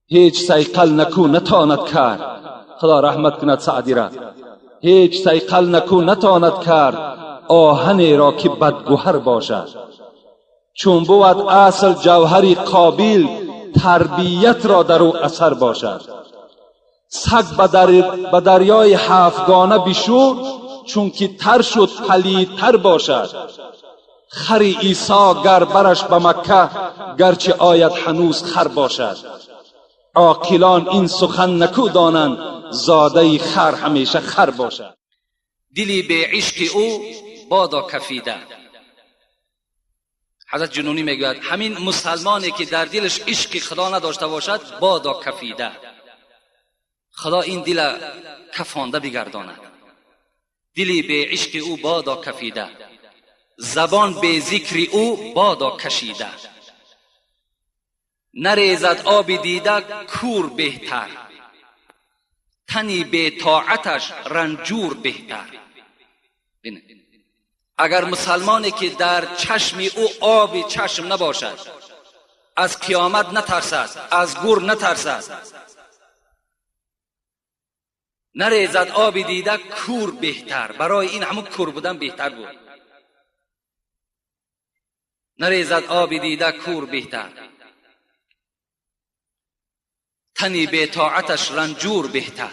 هیچ سیقل نکو نتواند کرد. خدا رحمت کند سعدی را. هیچ سیقل نکو نتواند کرد آهنی را که بدگوهر باشد. چون بود اصل جوهری قابل تربیت را در او اثر باشد. سگ به دریای هفتگانه بشو چون که تر شد پلیدتر باشد. خر عیسی گر برش به مکه گرچه آید هنوز خر باشد. عاقلان این سخن نکو دانند زاده خر همیشه خر باشد. دلی به عشق او بادا کفیده. حضرت جنونی میگوید همین مسلمانی که در دلش عشق خدا نداشته باشد بادا کفیده. خدا این دل کفانده بگرداند. دلی به عشق او بادا کفیده، زبان به ذکر او بادا کشیده. نریزد آب دیده کور بهتر، تنی به طاعتش رنجور بهتر. اگر مسلمانی که در چشم او آب چشم نباشد، از قیامت نترسد، از گور نترسد، نریزد آب دیده کور بهتر. برای این همون کور بودن بهتر بود. نریزد آب دیده کور بهتر، تنی به طاعتش رنجور بهتر.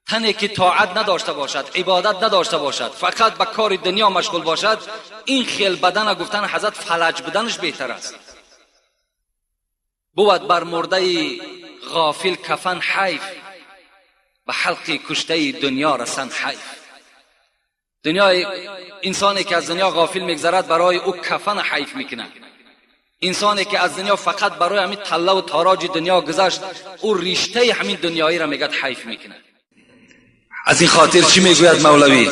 تنی که طاعت نداشته باشد، عبادت نداشته باشد، فقط به کار دنیا مشغول باشد، این خیل بدن گفتن حضرت فلج بدنش بهتر است. بود بر مرده غافل کفن حیف، به حلق کشته دنیا رسن حیف. دنیا، انسانی که از دنیا غافل میگذرد برای او کفن حیف میکنه. انسانی که از دنیا فقط برای همین طله و تاراج دنیا گذشت، او رشته همین دنیایی را میگد حیف میکنه. از این خاطر چی میگوید مولوی؟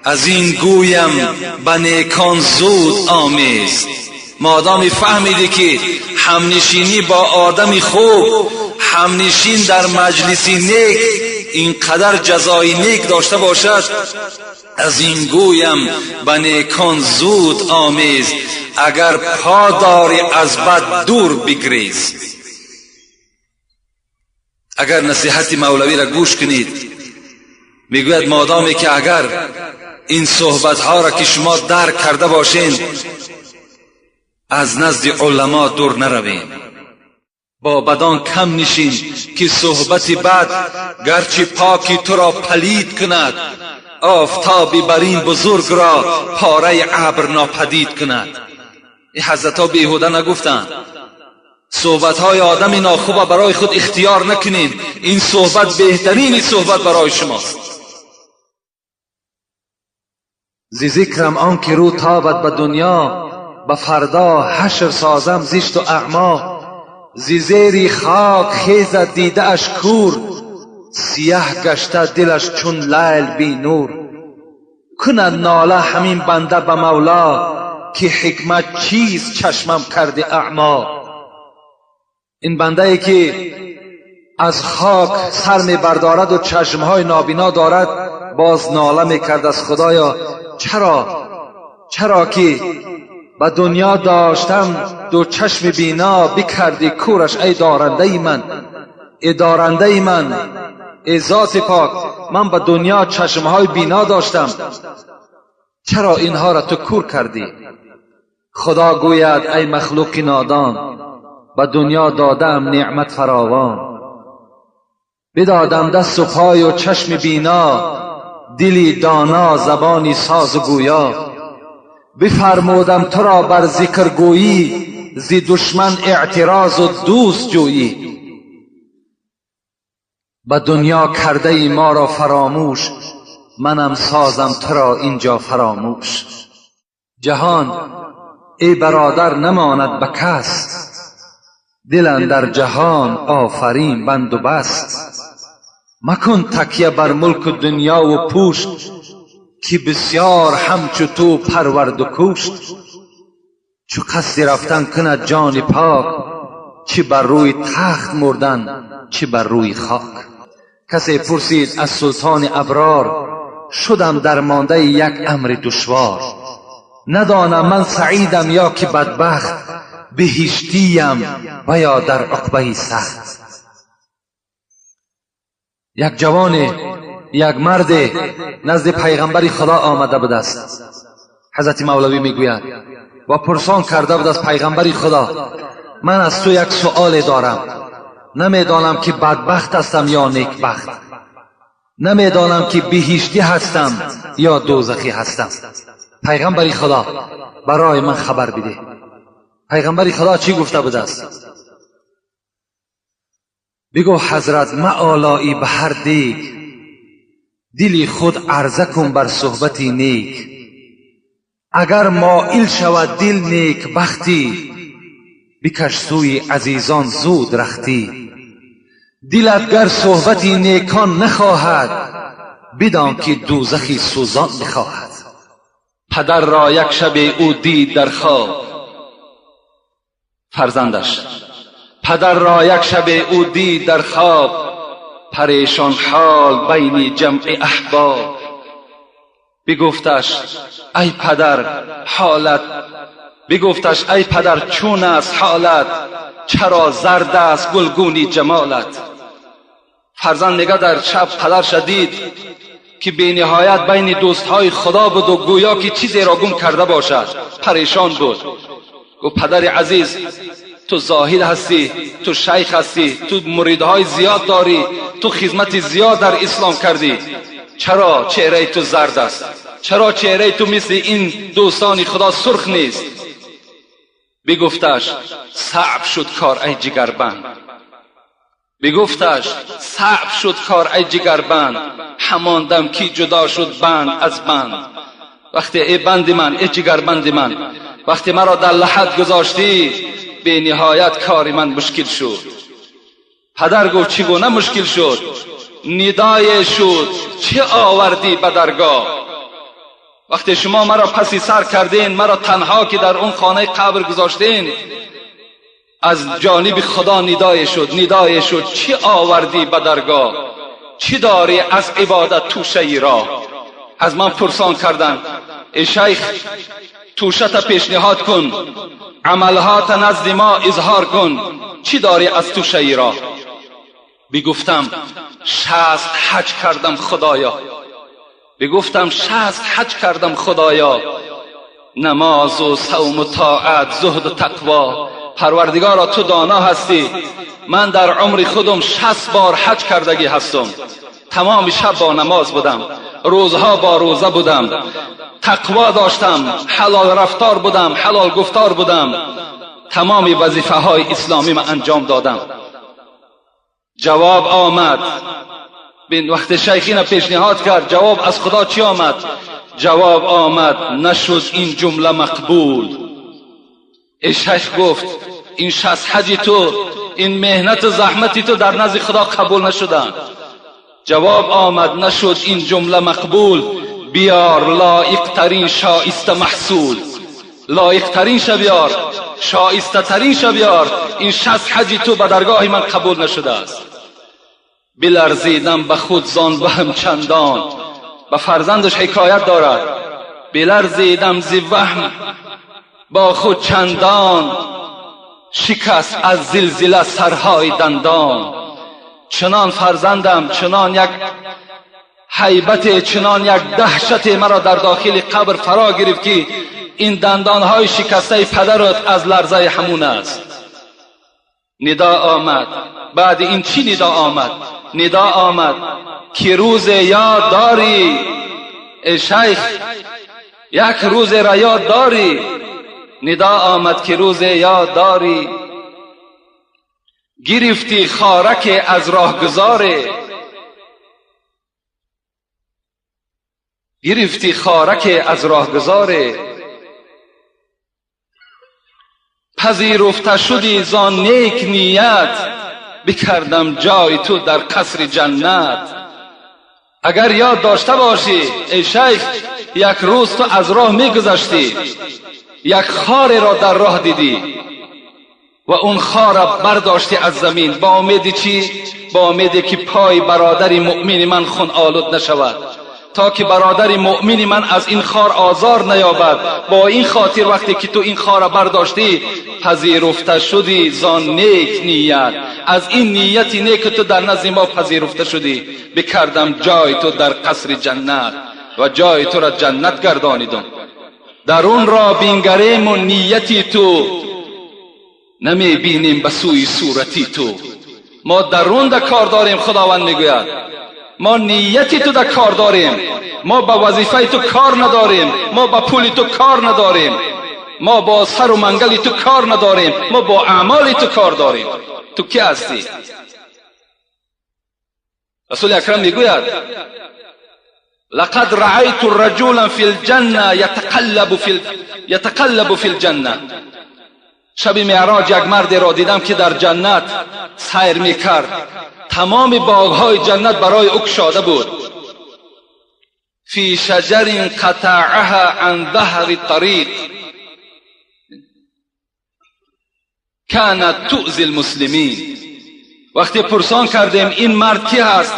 از این گویم به نیکان زود آمیز. مادامی فهمیدی که همنشینی با آدمی خوب، همنشین در مجلسی نیک اینقدر جزای نیک داشته باشد، از این گویم به نیکان زود آمیز. اگر پا داری از بد دور بگریز. اگر نصیحت مولوی را گوش کنید، میگوید مادامی که اگر این صحبت ها را که شما درک کرده باشین، از نزد علما دور نروین. با بدان کم نشین که صحبت بد گرچه پاکی تو را پلید کند، آفتابی بر این بزرگ را پاره ابر ناپدید کند. این حضرت ها بیهوده نگفتند. صحبت های آدم ناخوبه برای خود اختیار نکنین. این صحبت بهترین صحبت برای شماست. زی ذکرم آن که رو تابد به دنیا، به فردا حشر سازم زشت و اعما. زی زیری خاک خیزد دیده اش کور، سیاه گشته دلش چون لیل بی نور. کند ناله همین بنده به مولا، که حکمت چیز چشمم کرده اعما. این بنده ای که از خاک سر می بردارد و چشمهای نابینا دارد، باز ناله می کرد از خدایا چرا که به دنیا داشتم دو چشم بینا، بکردی کورش ای دارنده من، ای دارنده من، ای ذات پاک. من به دنیا چشمهای بینا داشتم، چرا اینها را تو کور کردی؟ خدا گوید ای مخلوق نادان، به دنیا دادم نعمت فراوان. بدادم دست و پای و چشم بینا، دلی دانا زبانی ساز و گویا. بفرمودم تو را بر ذکر گویی، زی دشمن اعتراض و دوست جویی. به دنیا کرده ای ما را فراموش، منم سازم تو را اینجا فراموش. جهان ای برادر نماند به کس، دل اندر جهان آفرین بند و بست. مکن تکیه بر ملک دنیا و پوشت، که بسیار همچو تو پرورد و کشت. چو قصد رفتن کند جان پاک، چه بر روی تخت مردن چه بر روی خاک. کسی پرسید از سلطان ابرار، شدم درمانده یک امر دشوار. ندانم من سعیدم یا که بدبخت، بهشتیم و یا در عقبه سخت. یک جوان، یک مرد نزد پیغمبر خدا آمده بود است. حضرت مولوی میگوید و پرسان کرده بود از پیغمبر خدا: من از تو یک سؤال دارم، نمیدانم که بدبخت هستم یا نیکبخت، نمیدانم که بهشتی هستم یا دوزخی هستم. پیغمبر خدا برای من خبر بده. پیغمبر خدا چی گفته بود است؟ بگو حضرت معالایی به هر دیگ، دلی خود عرضه کن بر صحبتی نیک. اگر مائل شود دل نیک بختی، بکش سوی عزیزان زود رختی. دلت گر صحبتی نیکان نخواهد، بدان که دوزخی سوزان میخواهد. پدر را یک شب او دید در خواب فرزندش، پدر را یک شب او دید در خواب، پریشان حال بین جمع احباب. بگفتش ای پدر حالت، بگفتش ای پدر چون است حالت، چرا زرد است گلگونی جمالت. فرزند میگه در شب پدر شدید که بی نهایت بین دوستهای خدا بود و گویا که چیزی را گم کرده باشد، پریشان بود. گفت پدر عزیز، تو زاهد هستی، تو شیخ هستی، تو مریدهای زیاد داری، تو خدمت زیاد در اسلام کردی، چرا چهره تو زرد است؟ چرا چهره تو مثل این دوستان خدا سرخ نیست؟ بگفتش صعب شد کار ای جگربند، بگفتش صعب شد کار ای جگربند، همان دم کی جدا شد بند از بند. وقتی ای بند من، ای جگربند من، وقتی مرا در لحد گذاشتی، به نهایت کار من مشکل شد. پدر گفت چگونه مشکل شد؟ ندای شد چه آوردی به درگاه؟ وقتی شما مرا پسی سر کردین، مرا تنها که در اون خانه قبر گذاشتین، از جانب خدا ندای شد، ندای شد چه آوردی به درگاه؟ چی داری از عبادت توشه را؟ از من پرسان کردن ای شیخ توشت پیشنهاد کن، عملهات نزد ما اظهار کن، چی داری از توشه را؟ بگفتم 60 حج کردم خدایا، بگفتم 60 حج کردم خدایا، نماز و صوم و طاعت، زهد و تقوا. پروردگارا تو دانا هستی، من در عمر خودم 60 بار حج کردگی هستم. تمام شب با نماز بودم، روزها با روزه بودم، تقوا داشتم، حلال رفتار بودم، حلال گفتار بودم، تمام وظیفه های اسلامی ما انجام دادم. جواب آمد، بین وقت شیخین پیشنهاد کرد جواب از خدا چی آمد؟ جواب آمد نشد این جمله مقبول. ای شیخ گفت این 60 حج تو، این مهنت و زحمتی تو در نزد خدا قبول نشدن. جواب آمد نشد این جمله مقبول، بیار لایق ترین شایسته محصول، لایق ترین شبیار، شایسته ترین شبیار. این 60 حج تو به درگاه من قبول نشده است. بلرزیدم به خود زان وهم چندان، به فرزندش حکایت دارد، بلرزیدم زی وهم با خود چندان، شکست از زلزله سرهای دندان. چنان فرزندم، چنان یک هیبت، چنان یک دهشت مرا در داخل قبر فرا گرفت که این دندانهای شکسته پدرت از لرزه همون است. ندا آمد، بعد این چی ندا آمد؟ ندا آمد که روز یاد داری ای شیخ، یک روز را یاد داری. ندا آمد که روز یاد داری، گرفتی خارک از راهگذاره، گرفتی خارک از راهگذاره. پذیرفته شدی زان نیک نیت، بکردم جای تو در قصر جنت. اگر یاد داشته باشی ای شیخ، یک روز تو از راه میگذشتی، یک خار را در راه دیدی و اون خار را برداشتی از زمین، با امید چی؟ با امید که پای برادر مؤمن من خون آلود نشود. تا که برادر مؤمن من از این خار آزار نیابد. با این خاطر وقتی که تو این خار را برداشتی پذیرفته شدی زان نیک نیت. از این نیت نیک تو در نزد ما پذیرفته شدی. بکردم جای تو در قصر جنت و جای تو را جنت گردانیدم. در اون را بینگریم و نیتی تو نمی بینیم به سوی صورتی تو. ما در اون در کار داریم. خداوند میگوید ما نیتی تو در کار داریم. ما با وظیفه تو کار نداریم. ما با پول تو کار نداریم. ما با سر و منگل تو کار نداریم. ما با اعمال تو کار داریم. تو کی هستی؟ رسول اکرم میگوید لقد رأيت رجلا في الجنة يتقلب في الجنة. شب معراج یک مرد را دیدم که در جنت سیر میکرد. تمام باغهای جنت برای او گشاده بود. فی شجر قطعها عن ظهر الطريق كانت تؤذي المسلمین. وقتی پرسان کردیم این مرد کی هست،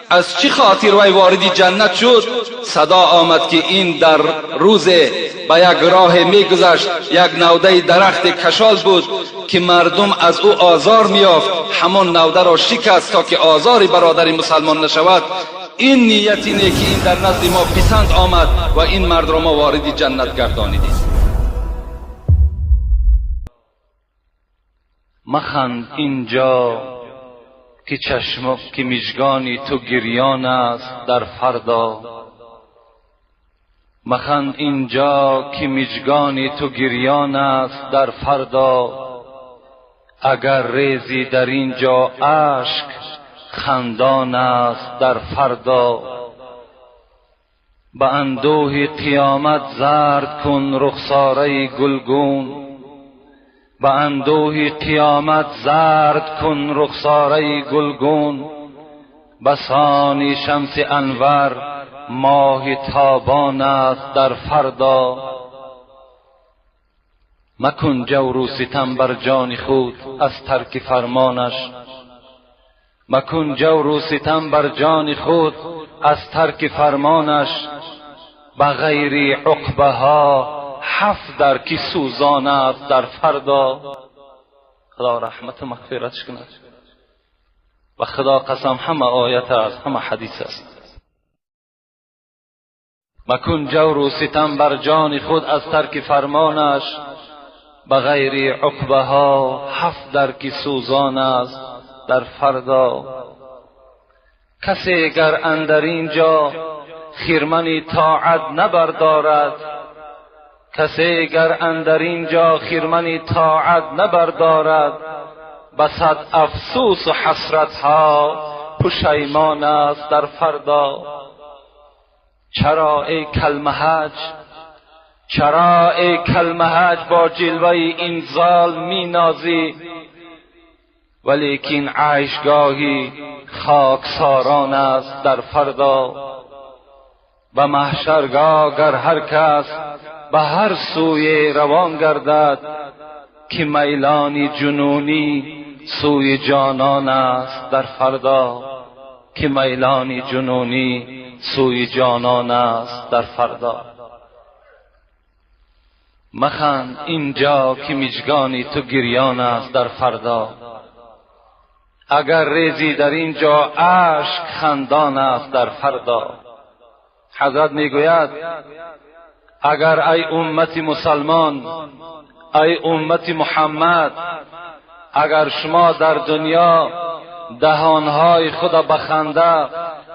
از چه خاطر وی وارد جنت شد، صدا آمد که این در روز به یک راه میگذشت، یک نوده درخت کشال بود که مردم از او آزار میافت. همان نوده را شکست تا که آزار برادر مسلمان نشود. این نیتی نه که این در نزد ما پسند آمد و این مرد را ما وارد جنت گردانیدیم. مخند اینجا که چشم که مژگانی تو گریان است در فردا. مخند اینجا که مژگانی تو گریان است در فردا. اگر ریزی در اینجا اشک خندان است در فردا. به اندوه قیامت زرد کن رخساره گلگون. به اندوه قیامت زرد کن رخساره گلگون. بسان شمس انور ماه تابان است در فردا. مکن جور و ستم بر جان خود از ترک فرمانش. مکن جور و ستم بر جان خود از ترک فرمانش. به غیر عقبه ها 7 در کی سوزاند در فردا. خدا رحمت و مغفرتش کند. و خدا قسم همه آیت است، همه حدیث است. مکن جور و ستم بر جان خود از ترک فرمانش. به غیر عقبه ها 7 در کی سوزان است در فردا. کسی گر اندر اینجا خرمن طاعت نبردارد. کسی گر اندر اینجا خرمن طاعت نبردارد. به صد افسوس و حسرت ها پشیمان است در فردا. چرا ای کلمهج، چرا ای کلمهج با جلوه این زال می نازی، ولیکن عیشگاهی خاکساران است در فردا. به محشرگاه گر هر کس به هر سوی روان گردد، که میلان جنونی سوی جانان است در فردا. که میلان جنونی سوی جانان است در فردا. مخند اینجا که مژگانی تو گریان است در فردا. اگر ریزی در اینجا اشک خندان است در فردا. حضرت میگوید اگر ای امت مسلمان، ای امت محمد، اگر شما در دنیا دهانهای خود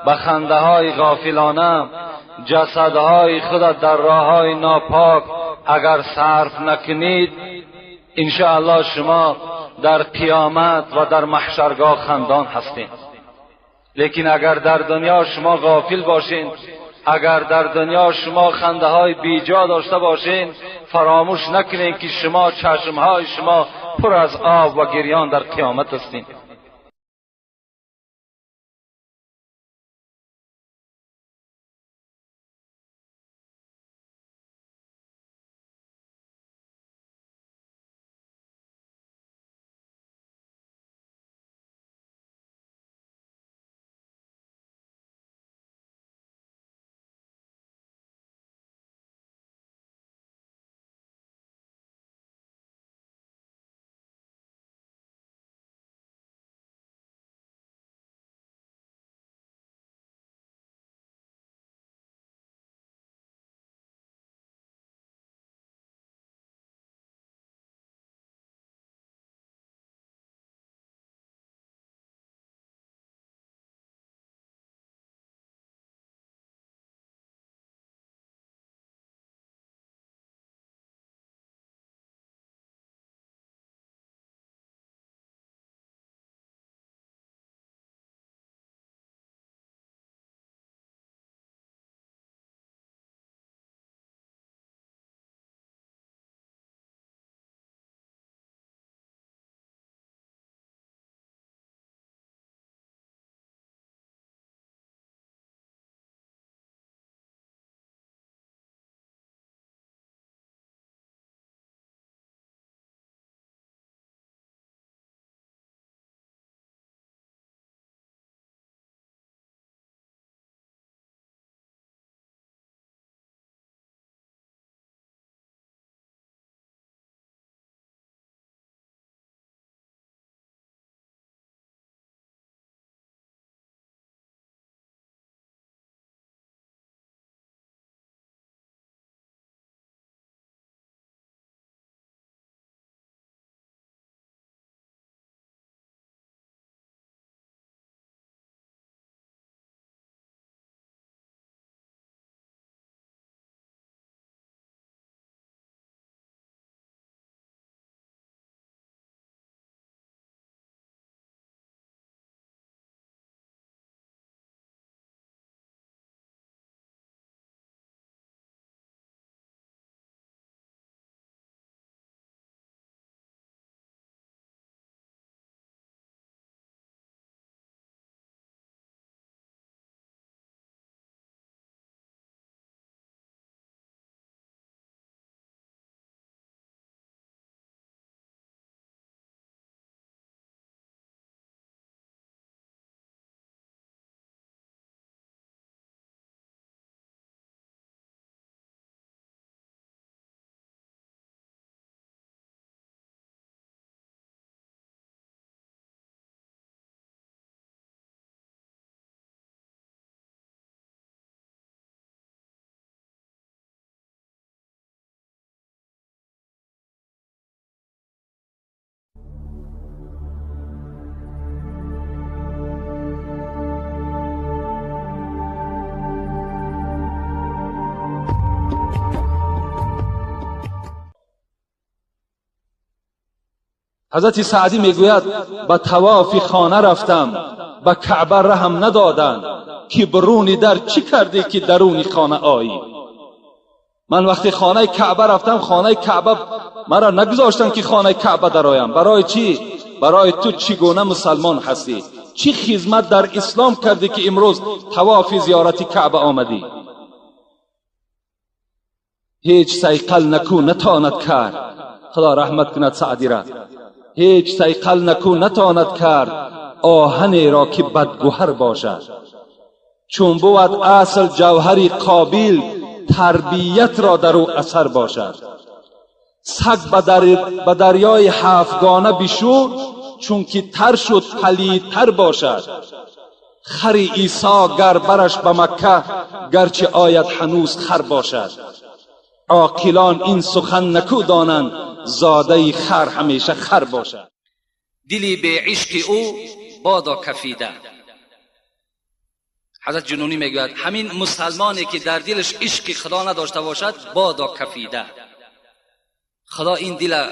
به خنده های غافلانه جسدهای خود در راههای ناپاک اگر صرف نکنید، انشاءالله شما در قیامت و در محشرگاه خندان هستید. لیکن اگر در دنیا شما غافل باشین، اگر در دنیا شما خنده های بیجا داشته باشین، فراموش نکنین که شما چشمهای شما پر از آب و گریان در قیامت هستین. حضرت سعدی میگوید به طواف خانه رفتم، به کعبه رحم ندادند که برونی در چی کردی که درونی خانه آیی. من وقتی خانه کعبه رفتم، خانه کعبه مرا نگذاشتن که خانه کعبه درایم. برای چی؟ برای تو چگونه مسلمان هستی، چی خدمت در اسلام کردی که امروز طواف زیارت کعبه آمدی. هیچ سیقل نکو نتواند کرد، خدا رحمت کند سعدی را، هیچ سیقل نکو نتواند کرد آهنی را که بدگوهر باشد. چون بود اصل جوهری قابل، تربیت را در او اثر باشد. سگ به دریای هفتگانه بشو، چون که تر شد پلیدتر باشد. خر عیسی گر برش به مکه، گرچه آید هنوز خر باشد. عاقلان این سخن نکو دانند، زاده خر همیشه خر باشد. دلی به عشق او بادا کفیده. حضرت جنونی میگوید همین مسلمانی که در دلش عشق خدا نداشته باشد بادا کفیده. خدا این دل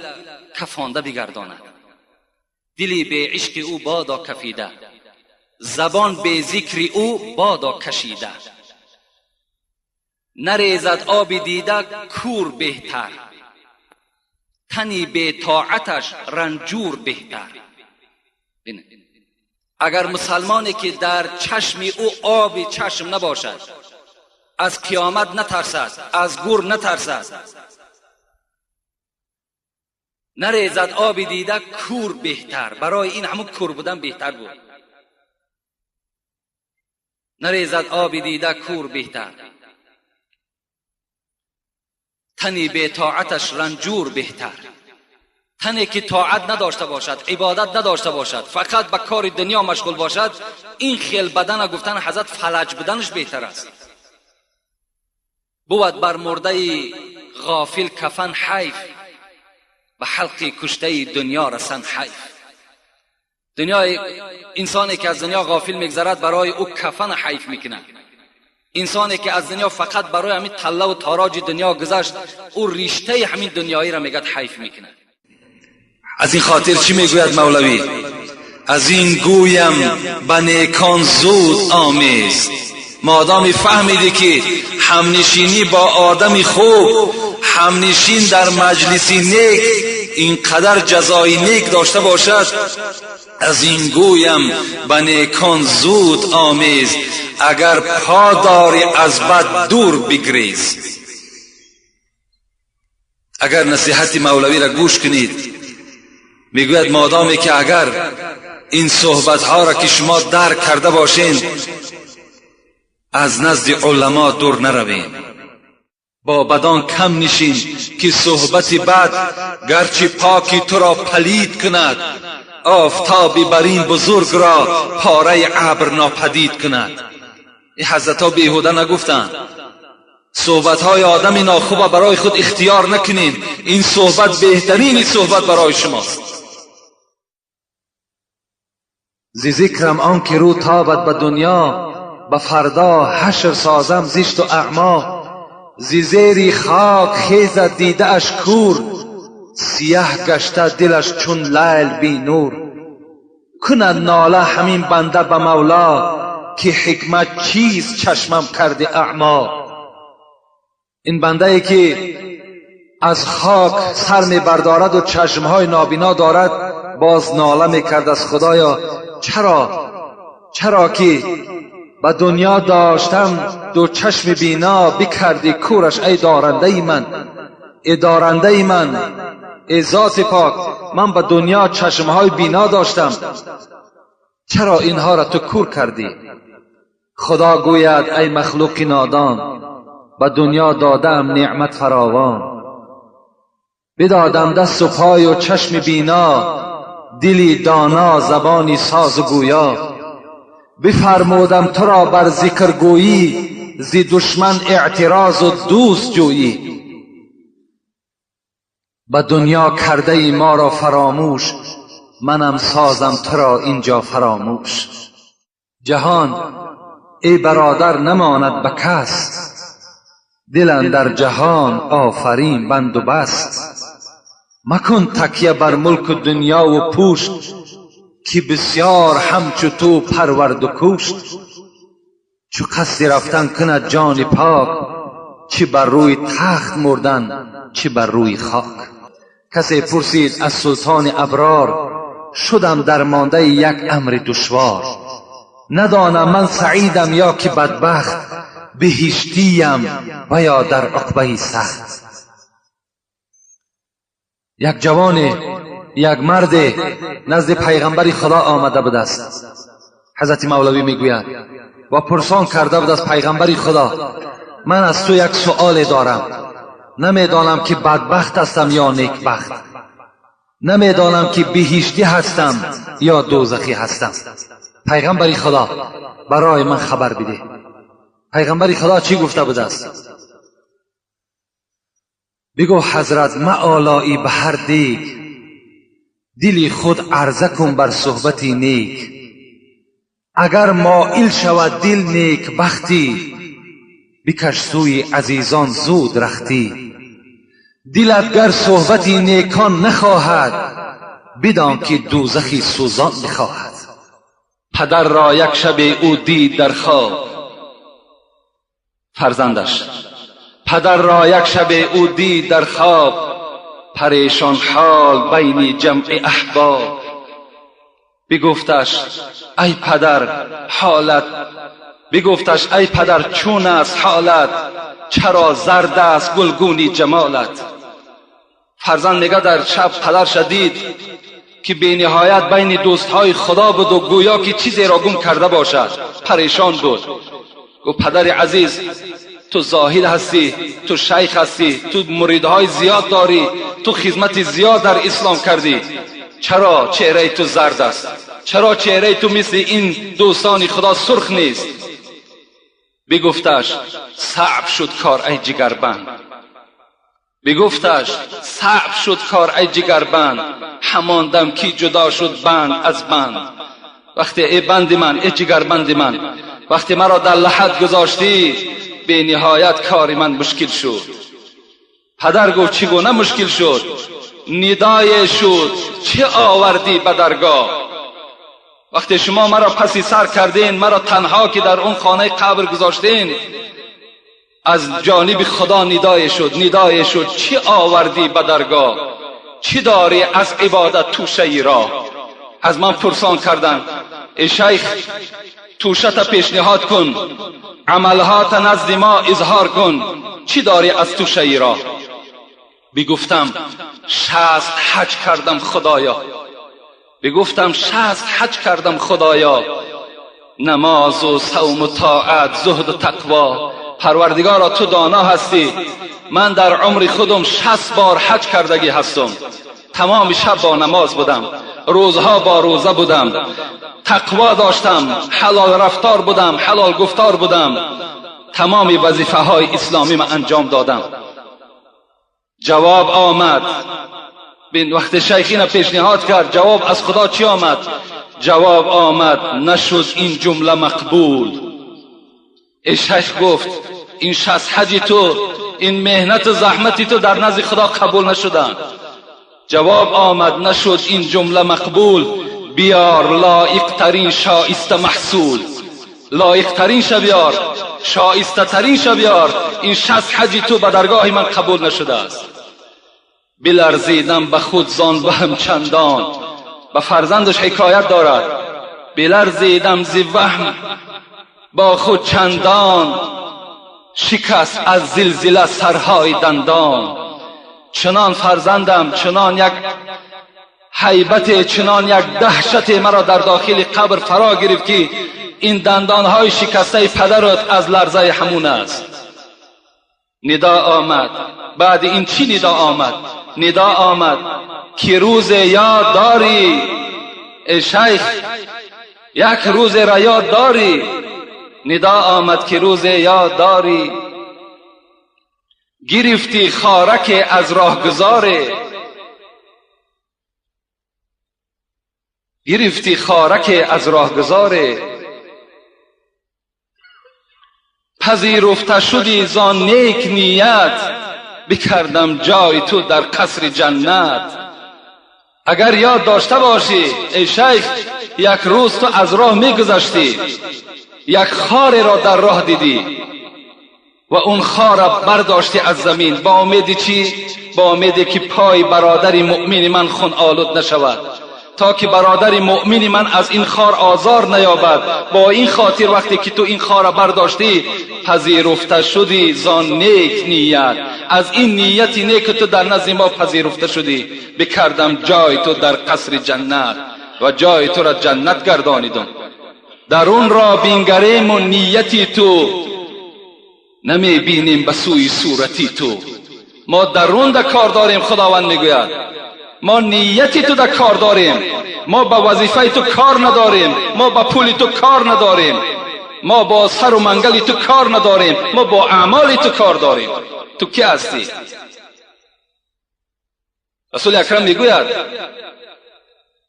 کفانده بگرداند. دلی به عشق او بادا کفیده، زبان به ذکر او بادا کشیده. نریزد آب دیده کور بهتر، تنی به طاعتش رنجور بهتر. اگر مسلمانی که در چشم او آب چشم نباشد، از قیامت نترسد، از گور نترسد، نریزد آب دیده کور بهتر. برای این همون کور بودن بهتر بود. نریزد آب دیده کور بهتر، تنی به طاعتش رنجور بهتر. تنی که طاعت نداشته باشد، عبادت نداشته باشد، فقط به کار دنیا مشغول باشد، این خیل بدن گفتن حضرت فلج بدنش بهتر است. بود بر مرده غافل کفن حیف، به حلق کشته دنیا رسن حیف. دنیا، انسانی که از دنیا غافل میگذرد برای او کفن حیف میکنه. انسانی که از دنیا فقط برای همین طله و تاراج دنیا گذشت، او رشته همین دنیایی را میگد حیف میکنه. از این خاطر چی میگوید مولوی؟ از این گویم به نیکان زود آمیز. مادامی فهمیدی که همنشینی با آدمی خوب، همنشین در مجلسی نیک اینقدر جزای نیک داشته باشد، از این گویم به نیکان زود آمیز. اگر پا داری از بد دور بگریز. اگر نصیحت مولوی را گوش کنید، میگوید مادامی که اگر این صحبت ها را که شما درک کرده باشین، از نزد علما دور نروین. با بدان کم نشین که صحبت بد گرچه پاکی تو را پلید کند، آفتابی بر این بزرگ را پاره ابر ناپدید کند. این حضرت ها بیهوده نگفتند. صحبت های آدم ناخوب برای خود اختیار نکنین. این صحبت بهترین صحبت برای شماست. زی ذکرم آن که رو تابد به دنیا، به فردا حشر سازم زشت و اعما. زی زیری خاک خیزد دیده اش کور، سیاه گشته دلش چون لیل بی نور. کند ناله همین بنده به مولا، که حکمت چیست چشمم کرده اعما. این بنده ای که از خاک سر می بردارد و چشمهای نابینا دارد، باز ناله می کرد از خدایا چرا که به دنیا داشتم دو چشم بینا، بکردی کورش ای دارنده من، ای دارنده من، ای ذات پاک. من به دنیا چشمهای بینا داشتم، چرا اینها را تو کور کردی؟ خدا گوید ای مخلوق نادان، به دنیا دادم نعمت فراوان. بدادم دست و پای و چشم بینا، دلی دانا زبانی ساز و گویا. بفرمودم تو را بر ذکر گویی، زی دشمن اعتراض و دوست جویی. به دنیا کرده ای ما را فراموش، منم سازم تو را اینجا فراموش. جهان ای برادر نماند به کس، دل اندر جهان آفرین بند و بست. مکن تکیه بر ملک دنیا و پوشت، که بسیار همچو تو پرورد و کشت. چو قصد رفتن کند جان پاک، چه بر روی تخت مردن چه بر روی خاک. کسی پرسید از سلطان ابرار، شدم درمانده یک امر دشوار. ندانم من سعیدم یا که بدبخت، بهشتیم و یا در عقبه سخت. یک جوان، یک مرد نزد پیغمبر خدا آمده بود است. حضرت مولوی میگوید و پرسان کرده بود از پیغمبر خدا، من از تو یک سؤال دارم، نمیدانم که بدبخت هستم یا نیکبخت، نمیدانم که بهشتی هستم یا دوزخی هستم. پیغمبر خدا برای من خبر بده. پیغمبر خدا چی گفته بود است؟ بگو حضرت معالایی به هر دیگ، دلی خود عرضه کن بر صحبت نیک. اگر مائل شود دل نیک بختی، بکش سوی عزیزان زود رختی. دلت گر صحبت نیکان نخواهد، بدان که دوزخی سوزان بخواهد. پدر را یک شب او دید در خواب فرزندش، پدر را یک شب او دید در خواب، پریشان حال بین جمع احباب. بگفتش ای پدر حالت، بگفتش ای پدر چون است حالت، چرا زرد است گلگونی جمالت. فرزند میگه در شب پدر شدید که بی نهایت بین دوستهای خدا بود و گویا که چیزی را گم کرده باشد، پریشان بود. گفت پدر عزیز، تو زاهد هستی، تو شیخ هستی، تو مریدهای زیاد داری، تو خدمت زیاد در اسلام کردی، چرا چهره تو زرد است؟ چرا چهره تو مثل این دوستان خدا سرخ نیست؟ بگفتش صعب شد کار ای جگربند، بگفتش صعب شد کار ای جگربند، همان دم کی جدا شد بند از بند. وقتی ای بند من، ای جگربند من، وقتی مرا در لحد گذاشتی، به نهایت کار من مشکل شد. پدر گفت چگونه مشکل شد؟ ندای شد چه آوردی به درگاه؟ وقتی شما مرا پسی سر کردین، مرا تنها که در اون خانه قبر گذاشتین، از جانب خدا ندای شد، ندای شد چه آوردی به درگاه؟ چی داری از عبادت توشه را؟ از من پرسان کردن ای شیخ توشت پیشنهاد کن، عملهات نزد ما اظهار کن، چی داری از توشه را؟ بگفتم 60 حج کردم خدایا، بگفتم 60 حج کردم خدایا، نماز و صوم و طاعت، زهد و تقوا. پروردگارا تو دانا هستی، من در عمر خودم 60 بار حج کردگی هستم. تمام شب با نماز بودم، روزها با روزه بودم، تقوا داشتم، حلال رفتار بودم، حلال گفتار بودم، تمام وظیفه های اسلامی من انجام دادم. جواب آمد، بین وقت شیخین پیشنهاد کرد جواب از خدا چی آمد؟ جواب آمد نشد این جمله مقبول. ای شیخ گفت این 60 حج تو، این مهنت و زحمتی تو در نزد خدا قبول نشدن. جواب آمد نشد این جمله مقبول، بیار لایق ترین شایسته محصول، لایق ترین شبیار، شایسته ترین شبیار. این 60 حج تو به درگاه من قبول نشده است. بلرزیدم به خود زان وهم چندان، به فرزندش حکایت دارد، بلرزیدم ز وهم با خود چندان، شکست از زلزله سرهای دندان. چنان فرزندم، چنان یک هیبت، چنان یک دهشت مرا در داخل قبر فرا گرفت که این دندانهای شکسته پدرت از لرزه همون است. ندا آمد، بعد این چی ندا آمد؟ ندا آمد که روز یاد داری ای شیخ، یک روز را یاد داری؟ ندا آمد که روز یاد داری، گرفتی خارک از راهگذاره، گرفتی خارک از راهگذاره، پذیرفته شدی زان نیک نیت، بکردم جای تو در قصر جنت. اگر یاد داشته باشی ای شیخ، یک روز تو از راه میگذشتی، یک خار را در راه دیدی و اون خار را برداشتی از زمین با امیدی چی؟ با امیدی که پای برادر مؤمن من خون آلود نشود، تا که برادر مؤمن من از این خار آزار نیابد. با این خاطر وقتی که تو این خار را برداشتی پذیرفته شدی زان نیک نیت، از این نیتی نیک تو در نزد ما پذیرفته شدی. بکردم جای تو در قصر جنت و جای تو را جنت گردانیدم. در اون را بینگریم و نیتی تو نمی بینیم به سوی صورتی تو. ما درون در کار داریم، خداوند میگوید ما نیتی تو در کار داریم، ما با وظیفه تو کار نداریم، ما با پول تو کار نداریم، ما با سر و منگل تو کار نداریم، ما با اعمال تو کار داریم. تو کی هستی؟ رسول اکرم میگوید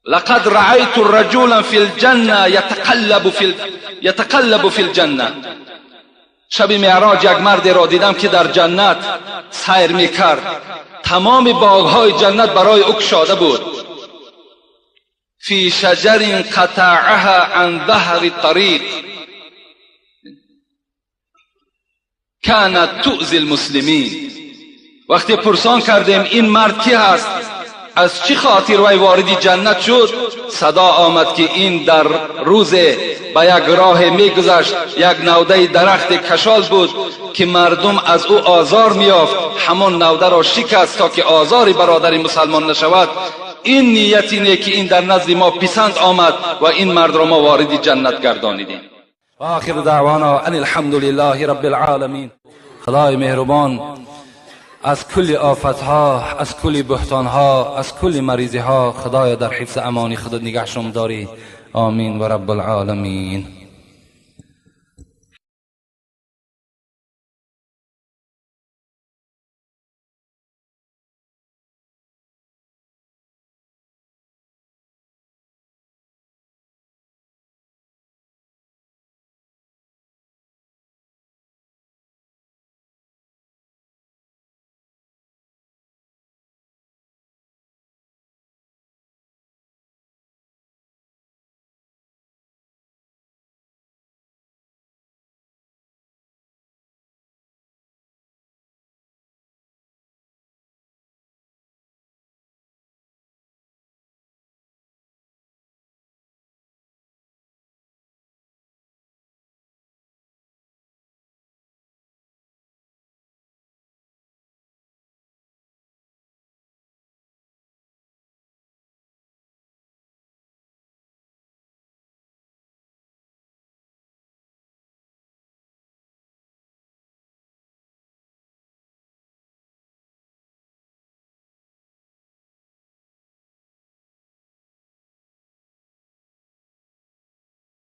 لقد رأيت رجلا في الجنة يتقلب في الجنة. شب معراج یک مرد را دیدم که در جنت سیر میکرد، تمام باغهای جنت برای او گشاده بود. فی شجر قطعها عن ظهر الطريق كانت تؤذي المسلمین. وقتی پرسان کردیم این مرد کی هست، از چه خاطر وی وارد جنت شد، صدا آمد که این در روز با یک راه میگذشت، یک نوده درخت کشال بود که مردم از او آزار میافت، همون نوده را شکست تا که آزار برادر مسلمان نشود. این نیتی نه که این در نزد ما پسند آمد و این مرد را ما وارد جنت گردانیدیم. آخر دعوانا ان الحمد لله رب العالمین. خدای مهربان از کل آفتها، از کل بحتانها، از کل مریضیها خدای در حفظ امانی خودت نگهشون داری. آمین و رب العالمین.